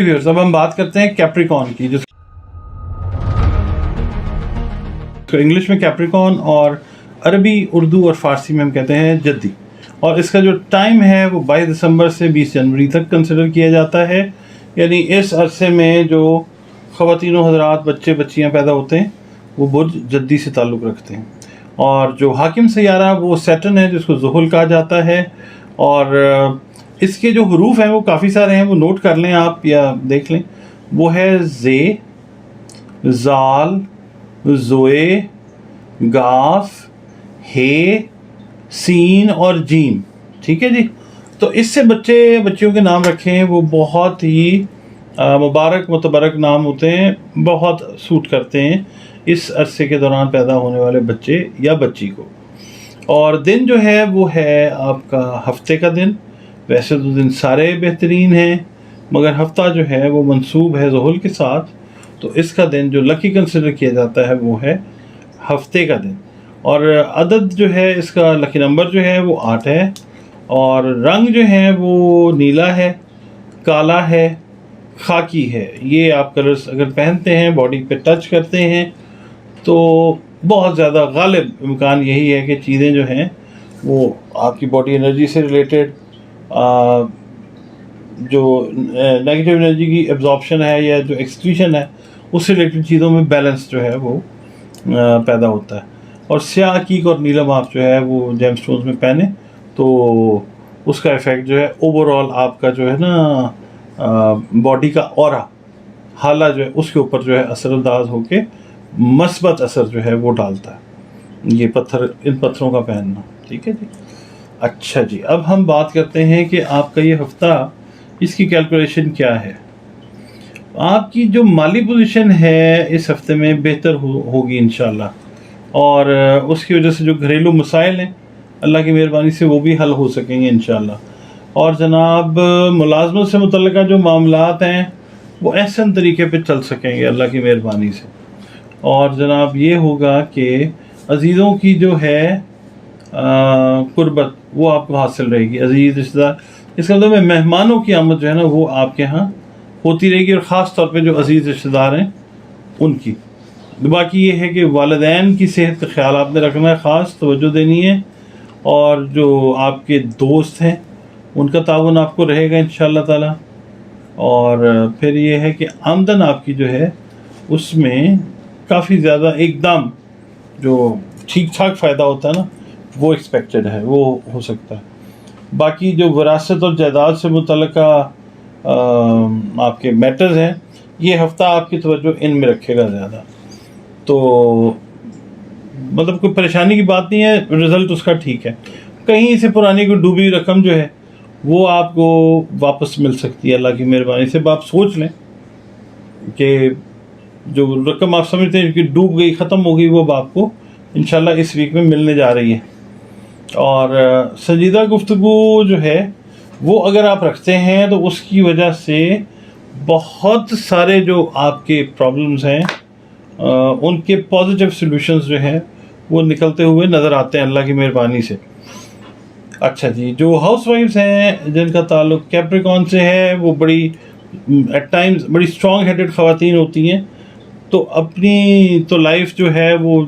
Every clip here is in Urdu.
اب ہم بات کرتے ہیں کیپریکون کی، جس کو انگلش میں کیپریکون اور عربی، اردو اور فارسی میں ہم کہتے ہیں جدی، اور اس کا جو ٹائم ہے وہ 22 دسمبر سے 20 جنوری تک کنسیڈر کیا جاتا ہے. یعنی اس عرصے میں جو خواتین و حضرات، بچے بچیاں پیدا ہوتے ہیں وہ برج جدی سے تعلق رکھتے ہیں. اور جو حاکم سیارہ وہ سیٹرن ہے، جس کو زحل کہا جاتا ہے. اور اس کے جو حروف ہیں وہ کافی سارے ہیں، وہ نوٹ کر لیں آپ یا دیکھ لیں. وہ ہے زے، زال، زوئے، گاف، ہے، سین اور جیم. ٹھیک ہے جی. تو اس سے بچیوں کے نام رکھے ہیں وہ بہت ہی مبارک متبرک نام ہوتے ہیں، بہت سوٹ کرتے ہیں اس عرصے کے دوران پیدا ہونے والے بچے یا بچی کو. اور دن جو ہے وہ ہے آپ کا ہفتے کا دن. ویسے تو دن سارے بہترین ہیں، مگر ہفتہ جو ہے وہ منسوب ہے زحل کے ساتھ، تو اس کا دن جو لکی کنسیڈر کیا جاتا ہے وہ ہے ہفتے کا دن. اور عدد جو ہے اس کا لکی نمبر جو ہے وہ 8 ہے. اور رنگ جو ہے وہ نیلا ہے، کالا ہے، خاکی ہے. یہ آپ کلرز اگر پہنتے ہیں، باڈی پہ ٹچ کرتے ہیں، تو بہت زیادہ غالب امکان یہی ہے کہ چیزیں جو ہیں وہ آپ کی باڈی انرجی سے ریلیٹڈ، جو نیگیٹو انرجی کی ایبزارپشن ہے یا جو ایکسکریشن ہے، اس سے ریلیٹڈ چیزوں میں بیلنس جو ہے وہ پیدا ہوتا ہے. اور سیاہ عقیق اور نیلم آپ جو ہے وہ جیم سٹونز میں پہنیں تو اس کا ایفیکٹ جو ہے اوور آل آپ کا جو ہے نا باڈی کا اورا، حالہ جو ہے اس کے اوپر جو ہے اثر انداز ہو کے مثبت اثر جو ہے وہ ڈالتا ہے. یہ ان پتھروں کا پہننا. ٹھیک ہے جی. اچھا جی، اب ہم بات کرتے ہیں کہ آپ کا یہ ہفتہ، اس کی کیلکولیشن کیا ہے. آپ کی جو مالی پوزیشن ہے اس ہفتے میں بہتر ہوگی انشاءاللہ، اور اس کی وجہ سے جو گھریلو مسائل ہیں اللہ کی مہربانی سے وہ بھی حل ہو سکیں گے انشاءاللہ. اور جناب ملازمت سے متعلقہ جو معاملات ہیں وہ احسن طریقے پہ چل سکیں گے اللہ کی مہربانی سے. اور جناب یہ ہوگا کہ عزیزوں کی جو ہے قربت وہ آپ کو حاصل رہے گی. عزیز رشتہ دار، اس کا مطلب ہے مہمانوں کی آمد جو ہے نا وہ آپ کے ہاں ہوتی رہے گی، اور خاص طور پہ جو عزیز رشتہ دار ہیں ان کی. باقی یہ ہے کہ والدین کی صحت کا خیال آپ نے رکھنا ہے، خاص توجہ دینی ہے. اور جو آپ کے دوست ہیں ان کا تعاون آپ کو رہے گا انشاءاللہ تعالی. اور پھر یہ ہے کہ آمدن آپ کی جو ہے اس میں کافی زیادہ ایک دم جو ٹھیک ٹھاک فائدہ ہوتا ہے نا وہ ایکسپیکٹڈ ہے، وہ ہو سکتا ہے. باقی جو وراثت اور جائیداد سے متعلقہ آپ کے میٹرز ہیں، یہ ہفتہ آپ کی توجہ ان میں رکھے گا زیادہ. تو مطلب کوئی پریشانی کی بات نہیں ہے، رزلٹ اس کا ٹھیک ہے. کہیں سے پرانی کوئی ڈوبی رقم جو ہے وہ آپ کو واپس مل سکتی ہے اللہ کی مہربانی سے. آپ سوچ لیں کہ جو رقم آپ سمجھتے ہیں کہ ڈوب گئی، ختم ہو گئی، وہ اب آپ کو انشاءاللہ اس ویک میں ملنے جا رہی ہے. اور سنجیدہ گفتگو جو ہے وہ اگر آپ رکھتے ہیں تو اس کی وجہ سے بہت سارے جو آپ کے پرابلمز ہیں ان کے پازیٹیو سلوشنز جو ہیں وہ نکلتے ہوئے نظر آتے ہیں اللہ کی مہربانی سے. اچھا جی، جو ہاؤس وائفز ہیں جن کا تعلق کیپریکون سے ہے وہ بڑی ایٹ ٹائمز بڑی اسٹرانگ ہیڈڈ خواتین ہوتی ہیں، تو اپنی تو لائف جو ہے وہ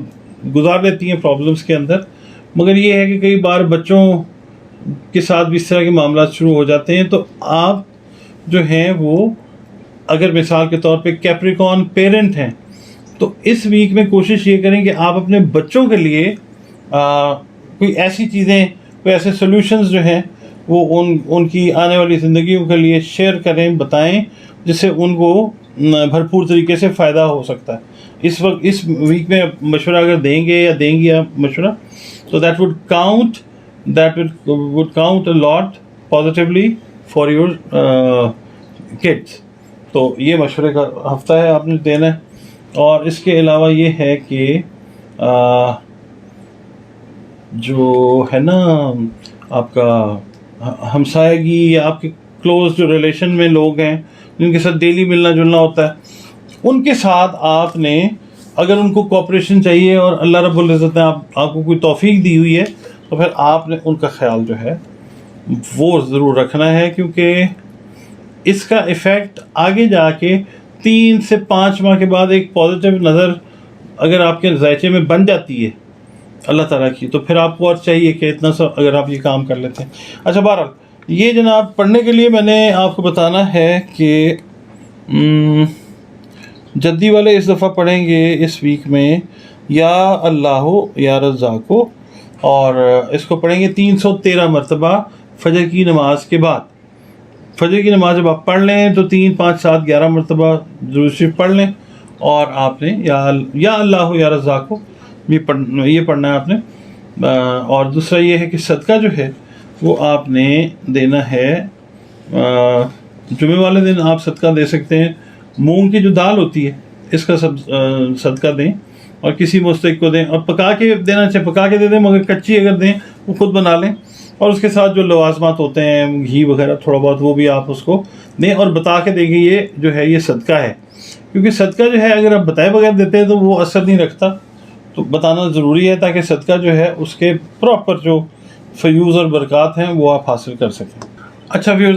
گزار لیتی ہیں پرابلمس کے اندر. مگر یہ ہے کہ کئی بار بچوں کے ساتھ بھی اس طرح کے معاملات شروع ہو جاتے ہیں. تو آپ جو ہیں وہ اگر مثال کے طور پہ کیپریکون پیرنٹ ہیں تو اس ویک میں کوشش یہ کریں کہ آپ اپنے بچوں کے لیے کوئی ایسی چیزیں، کوئی ایسے سلوشنز جو ہیں وہ ان کی آنے والی زندگیوں کے لیے شیئر کریں، بتائیں، جس سے ان کو بھرپور طریقے سے فائدہ ہو سکتا ہے. اس ویک میں مشورہ اگر دیں گے یا دیں گی آپ مشورہ، تو that would count a lot positively for your kids. تو یہ مشورے کا ہفتہ ہے، آپ نے دینا ہے. اور اس کے علاوہ یہ ہے کہ جو ہے نا آپ کا ہمسایگی یا آپ کے کلوز جو ریلیشن میں لوگ ہیں جن کے ساتھ ڈیلی ملنا جلنا ہوتا ہے، ان کے ساتھ آپ نے اگر ان کو کوآپریشن چاہیے اور اللہ رب العزت نے آپ کو کوئی توفیق دی ہوئی ہے تو پھر آپ نے ان کا خیال جو ہے وہ ضرور رکھنا ہے. کیونکہ اس کا ایفیکٹ آگے جا کے 3 سے 5 ماہ کے بعد ایک پازیٹیو نظر اگر آپ کے ذائچے میں بن جاتی ہے اللہ تعالیٰ کی، تو پھر آپ کو اور چاہیے کہ اتنا سا اگر آپ یہ کام کر لیتے ہیں۔ اچھا بہرحال یہ جناب پڑھنے کے لیے میں نے آپ کو بتانا ہے کہ جدی والے اس دفعہ پڑھیں گے اس ویک میں یا اللہ یا رزاق، اور اس کو پڑھیں گے 313 مرتبہ فجر کی نماز کے بعد۔ فجر کی نماز جب آپ پڑھ لیں تو 3 5 7 11 مرتبہ درود شریف پڑھ لیں، اور آپ نے یا اللہ یا رزاق یہ پڑھنا ہے آپ نے۔ اور دوسرا یہ ہے کہ صدقہ جو ہے وہ آپ نے دینا ہے جمعے والے دن آپ صدقہ دے سکتے ہیں، مونگ کی جو دال ہوتی ہے اس کا صدقہ دیں، اور کسی مستحق کو دیں، اور پکا کے دینا چاہے پکا کے دے دیں، مگر کچی اگر دیں وہ خود بنا لیں، اور اس کے ساتھ جو لوازمات ہوتے ہیں گھی وغیرہ تھوڑا بہت وہ بھی آپ اس کو دیں، اور بتا کے دیں کہ یہ جو ہے یہ صدقہ ہے، کیونکہ صدقہ جو ہے اگر آپ بتائے بغیر دیتے ہیں تو وہ اثر نہیں رکھتا، تو بتانا ضروری ہے تاکہ صدقہ جو ہے اس کے پراپر جو فیوز اور برکات ہیں وہ آپ حاصل کر سکیں۔ اچھا ویورز،